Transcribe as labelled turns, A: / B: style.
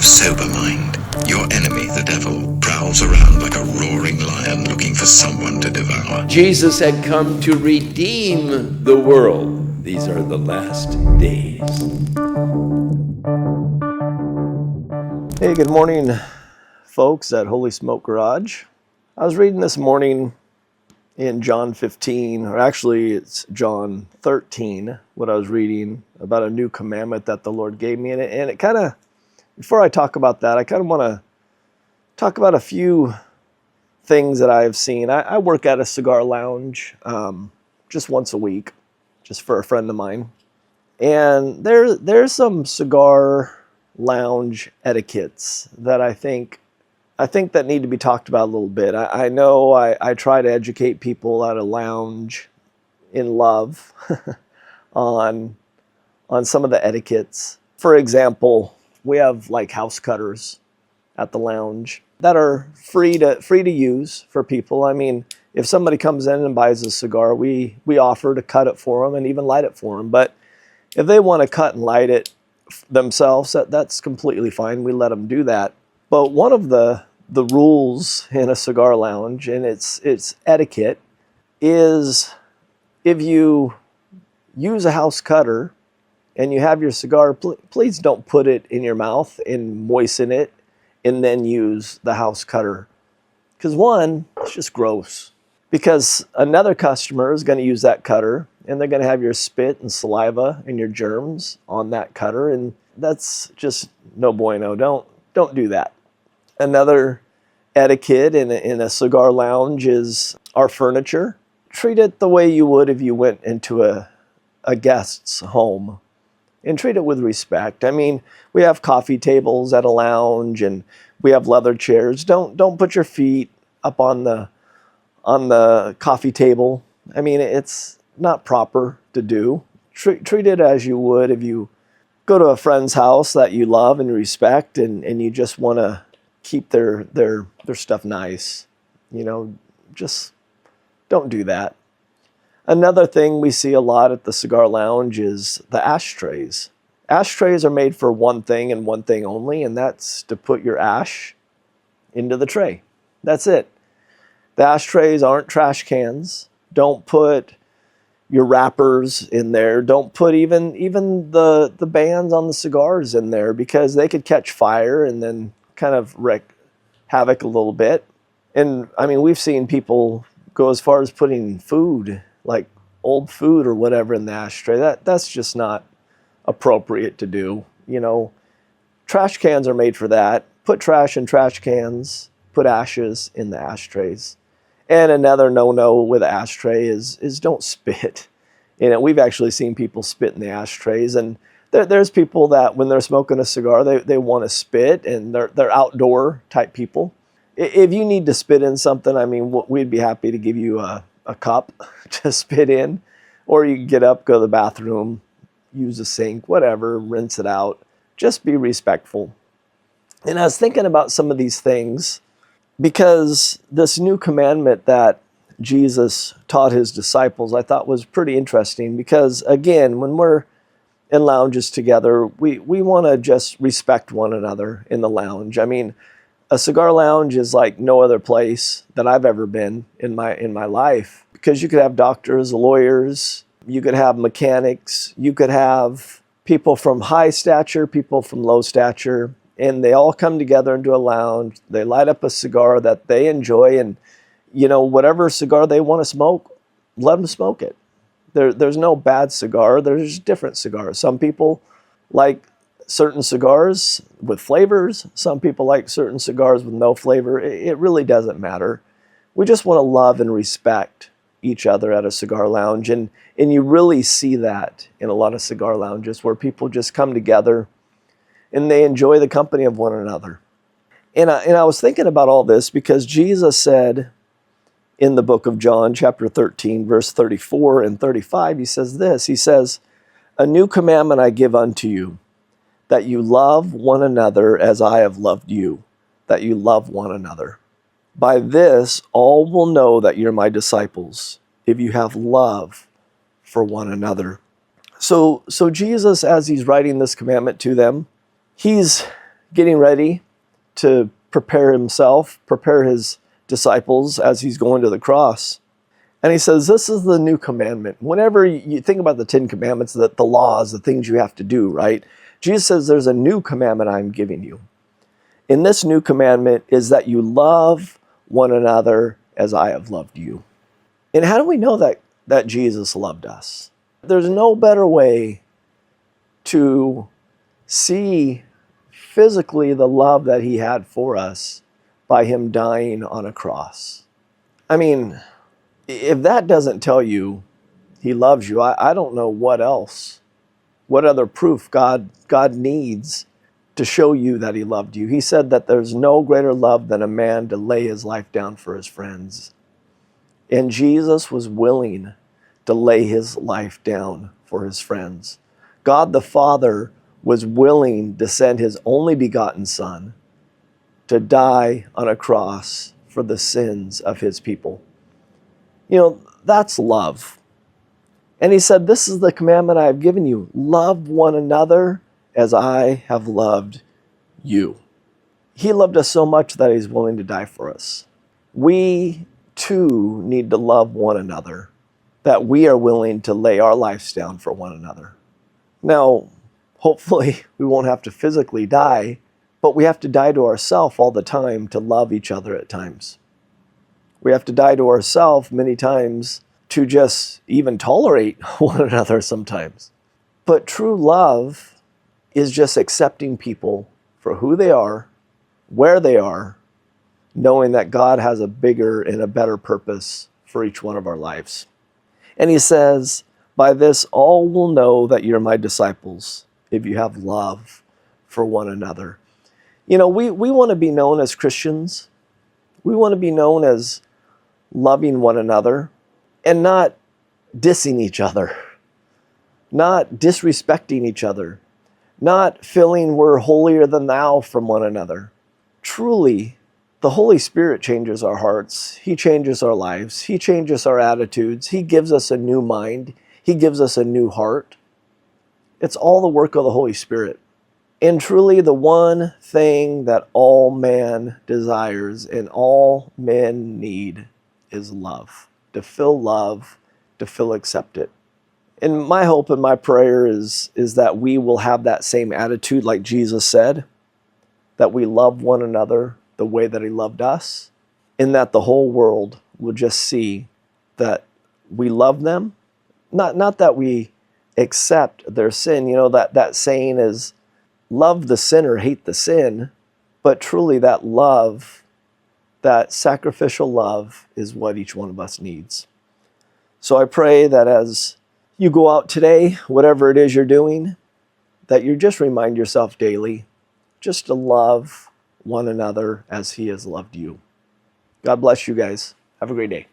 A: of sober mind. Your enemy, the devil, prowls around like a roaring lion looking for someone to devour.
B: Jesus had come to redeem the world. These are the last days.
C: Hey, good morning, folks at HolySmoke Garage. I was reading this morning in John 15, or actually it's John 13, what I was reading about a new commandment that the Lord gave me. And it kind of, before I talk about that, I kind of want to talk about a few things that I've seen. I work at a cigar lounge just once a week, just for a friend of mine. And there's some cigar lounge etiquettes that I think that need to be talked about a little bit. I know I try to educate people at a lounge in love on some of the etiquettes. For example, we have like house cutters at the lounge that are free to use for people. I mean, if somebody comes in and buys a cigar, we offer to cut it for them and even light it for them. But if they want to cut and light it themselves, that's completely fine. We let them do that. But one of the rules in a cigar lounge, and it's etiquette, is if you use a house cutter and you have your cigar, please don't put it in your mouth and moisten it and then use the house cutter. Because one, it's just gross. Because another customer is going to use that cutter and they're going to have your spit and saliva and your germs on that cutter, and that's just no bueno. Don't do that. Another etiquette in a cigar lounge is our furniture. Treat it the way you would if you went into a guest's home, and treat it with respect. I mean, we have coffee tables at a lounge and we have leather chairs. Don't put your feet up on the coffee table. I mean, it's not proper to do. Treat it as you would if you go to a friend's house that you love and respect, and you just want to keep their stuff nice. You know, just don't do that. Another thing we see a lot at the cigar lounge is the ashtrays. Ashtrays are made for one thing and one thing only, and that's to put your ash into the tray. That's it. The ashtrays aren't trash cans. Don't put your wrappers in there. Don't put even the bands on the cigars in there, because they could catch fire and then kind of wreak havoc a little bit. And I mean, we've seen people go as far as putting food, like old food or whatever, in the ashtray. That's just not appropriate to do. You know, trash cans are made for that. Put trash in trash cans. Put ashes in the ashtrays. And another no-no with an ashtray is don't spit. You know, we've actually seen people spit in the ashtrays, and there's people that when they're smoking a cigar, they want to spit, and they're outdoor type people. If you need to spit in something, I mean, we'd be happy to give you a cup to spit in, or you can get up, go to the bathroom, use a sink, whatever, rinse it out. Just be respectful. And I was thinking about some of these things, because this new commandment that Jesus taught his disciples, I thought was pretty interesting. Because again, when we're in lounges together, we want to just respect one another in the lounge. I mean, a cigar lounge is like no other place that I've ever been in my life, because you could have doctors, lawyers, you could have mechanics, you could have people from high stature, people from low stature, and they all come together into a lounge. They light up a cigar that they enjoy, and you know, whatever cigar they want to smoke, let them smoke it. There's no bad cigar. There's different cigars. Some people like certain cigars with flavors. Some people like certain cigars with no flavor. It really doesn't matter. We just want to love and respect each other at a cigar lounge, and you really see that in a lot of cigar lounges where people just come together and they enjoy the company of one another. And I was thinking about all this because Jesus said in the book of John, chapter 13, verse 34 and 35, he says this. He says, "A new commandment I give unto you, that you love one another as I have loved you, that you love one another. By this all will know that you're my disciples, if you have love for one another." So Jesus, as he's writing this commandment to them, he's getting ready to prepare himself, prepare his disciples as he's going to the cross. And he says, this is the new commandment. Whenever you think about the 10 commandments, the laws, the things you have to do, right? Jesus says, there's a new commandment I'm giving you. And this new commandment is that you love one another as I have loved you. And how do we know that Jesus loved us? There's no better way to see physically the love that he had for us by him dying on a cross. I mean, if that doesn't tell you he loves you, I don't know what else, what other proof God needs to show you that he loved you. He said that there's no greater love than a man to lay his life down for his friends. And Jesus was willing to lay his life down for his friends. God the Father was willing to send his only begotten Son to die on a cross for the sins of his people. You know, that's love. And he said, this is the commandment I have given you. Love one another as I have loved you. He loved us so much that he's willing to die for us. We too need to love one another, that we are willing to lay our lives down for one another. Now, hopefully we won't have to physically die, but we have to die to ourselves all the time to love each other at times. We have to die to ourselves many times to just even tolerate one another sometimes. But true love is just accepting people for who they are, where they are, knowing that God has a bigger and a better purpose for each one of our lives. And he says, by this all will know that you're my disciples, if you have love for one another. You know, we want to be known as Christians. We want to be known as loving one another and not dissing each other, not disrespecting each other, not feeling we're holier than thou from one another. Truly, the Holy Spirit changes our hearts. He changes our lives. He changes our attitudes. He gives us a new mind. He gives us a new heart. It's all the work of the Holy Spirit. And truly, the one thing that all man desires and all men need is love. To feel accepted. And my hope and my prayer is that we will have that same attitude like Jesus said, that we love one another the way that he loved us, and that the whole world will just see that we love them. Not that we accept their sin. You know, that saying is, love the sinner, hate the sin. But truly that love, that sacrificial love, is what each one of us needs. So I pray that as you go out today, whatever it is you're doing, that you just remind yourself daily just to love one another as he has loved you. God bless you guys. Have a great day.